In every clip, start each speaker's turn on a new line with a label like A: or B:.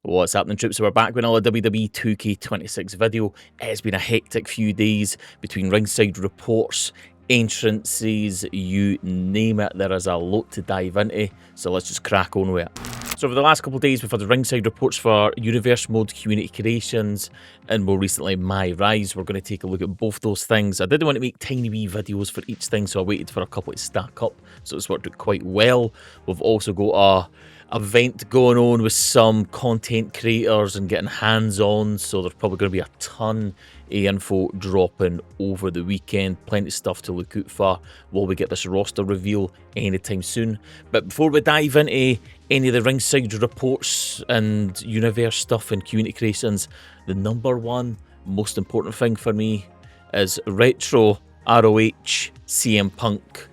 A: What's happening, troops? So we're back with another WWE 2K26 video. It's been a hectic few days between Ringside Reports, entrances, you name it. There is a lot to dive into, so let's just crack on with it. So over the last couple of days, we've had the Ringside Reports for Universe Mode, Community Creations, and more recently MyRise. We're going to take a look at both those things. I didn't want to make tiny wee videos for each thing, so I waited for a couple to stack up, so it's worked out quite well. We've also got a event going on with some content creators and getting hands-on, so there's probably going to be a ton of info dropping over the weekend. Plenty of stuff to look out for while we get this roster reveal anytime soon. But before we dive into any of the Ringside Reports and Universe stuff and community creations, the number one most important thing for me is Retro ROH CM Punk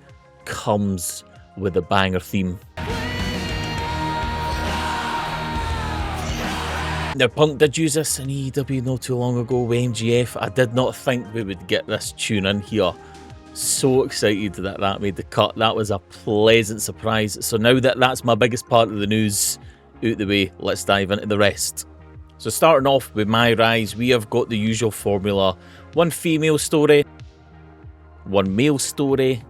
A: comes with a banger theme. Now, Punk did use this in AEW not too long ago with MGF. I did not think we would get this tune in here. So excited that that made the cut. That was a pleasant surprise. So now that that's my biggest part of the news out the way, let's dive into the rest. So starting off with MyRise, we have got the usual formula. One female story, one male story.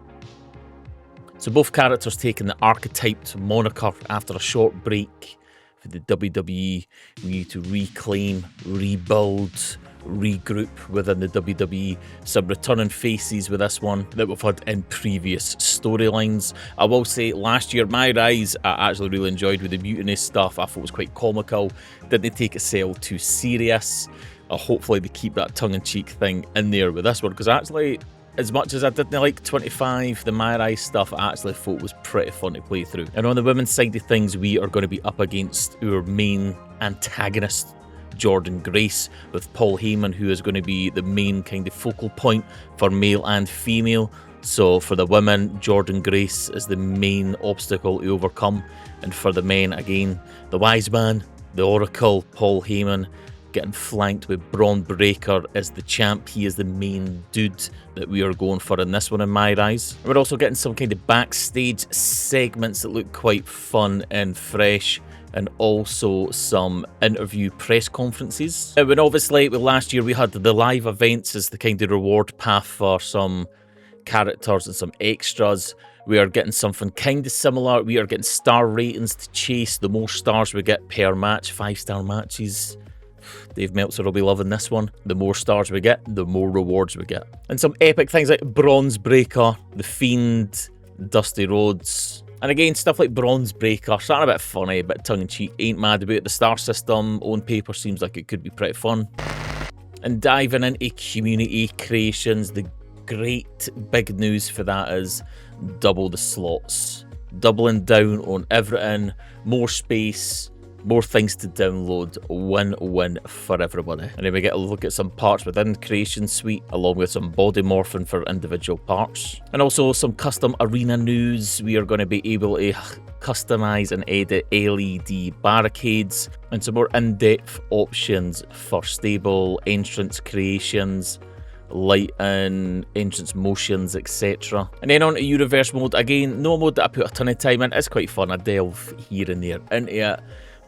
A: So both characters taking the archetyped moniker after a short break. For the WWE, we need to reclaim, rebuild, regroup within the WWE. Some returning faces with this one that we've had in previous storylines. I will say, last year, MyRise, I actually really enjoyed with the Mutiny stuff. I thought it was quite comical. Didn't take itself too serious. Hopefully they keep that tongue-in-cheek thing in there with this one, because actually, as much as I didn't like 25, the MyRise stuff I actually thought was pretty fun to play through. And on the women's side of things, we are going to be up against our main antagonist, Jordynne Grace, with Paul Heyman, who is going to be the main kind of focal point for male and female. So for the women, Jordynne Grace is the main obstacle to overcome. And for the men, again, the wise man, the Oracle, Paul Heyman, getting flanked with Braun Breaker as the champ. He is the main dude that we are going for in this one in MyRise. We're also getting some kind of backstage segments that look quite fun and fresh, and also some interview press conferences. And obviously, with last year we had the live events as the kind of reward path for some characters and some extras. We are getting something kind of similar. We are getting star ratings to chase. The more stars we get per match, 5-star matches. Dave Meltzer will be loving this one. The more stars we get, the more rewards we get. And some epic things like Bronze Breaker, The Fiend, Dusty Rhodes. And again, stuff like Bronze Breaker, starting a bit funny, a bit tongue-in-cheek. Ain't mad about it. The star system on paper seems like it could be pretty fun. And diving into community creations, the great big news for that is double the slots. Doubling down on everything, more space, more things to download, win-win for everybody. And then we get a look at some parts within Creation Suite, along with some body morphing for individual parts. And also some custom arena news. We are going to be able to customize and edit LED barricades, and some more in-depth options for stable entrance creations, lighting, entrance motions, etc. And then on to Universe Mode. Again, no mode that I put a ton of time in. It's quite fun. I delve here and there into it.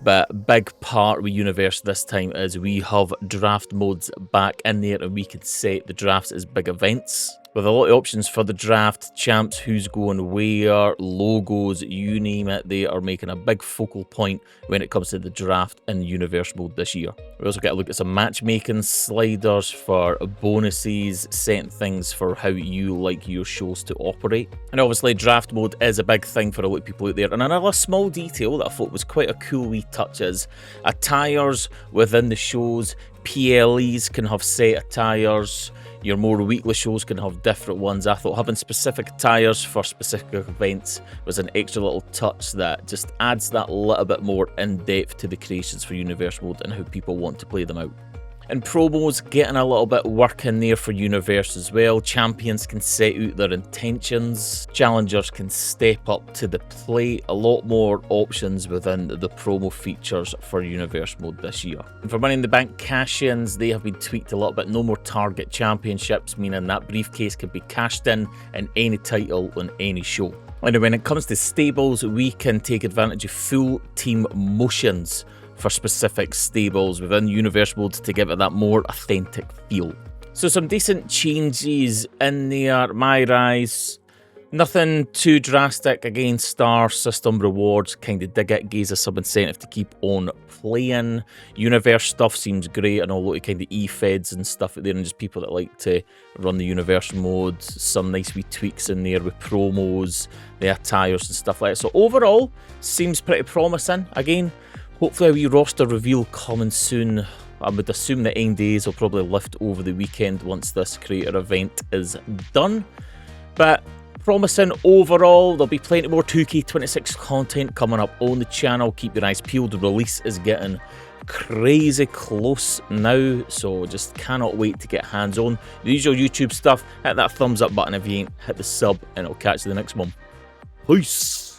A: But big part with Universe this time is we have draft modes back in there, and we can set the drafts as big events. With a lot of options for the draft, champs, who's going where, logos, you name it, they are making a big focal point when it comes to the draft in Universe Mode this year. We also get a look at some matchmaking sliders for bonuses, setting things for how you like your shows to operate. And obviously draft mode is a big thing for a lot of people out there. And another small detail that I thought was quite a cool wee touch is attires within the shows. PLEs can have set attires. Your more weekly shows can have different ones. I thought having specific attires for specific events was an extra little touch that just adds that little bit more in depth to the creations for Universe Mode and how people want to play them out. And promos getting a little bit work in there for Universe as well. Champions can set out their intentions. Challengers can step up to the plate. A lot more options within the promo features for Universe Mode this year. And for Money in the Bank cash-ins, they have been tweaked a little bit. No more target championships, meaning that briefcase can be cashed in any title on any show. And when it comes to stables, we can take advantage of full team motions for specific stables within Universe Mode to give it that more authentic feel. So some decent changes in there. MyRise, nothing too drastic. Again, star system rewards, kind of dig it, gives us some incentive to keep on playing. Universe stuff seems great, and all the kind of e-feds and stuff out there, and just people that like to run the Universe mode. Some nice wee tweaks in there with promos, the attires and stuff like that. So overall, seems pretty promising. Again, hopefully a wee roster reveal coming soon. I would assume the end days will probably lift over the weekend once this creator event is done. But promising overall. There'll be plenty more 2K26 content coming up on the channel. Keep your eyes peeled. The release is getting crazy close now, so just cannot wait to get hands on. The usual YouTube stuff. Hit that thumbs up button if you ain't hit the sub, and I'll catch you in the next one. Peace.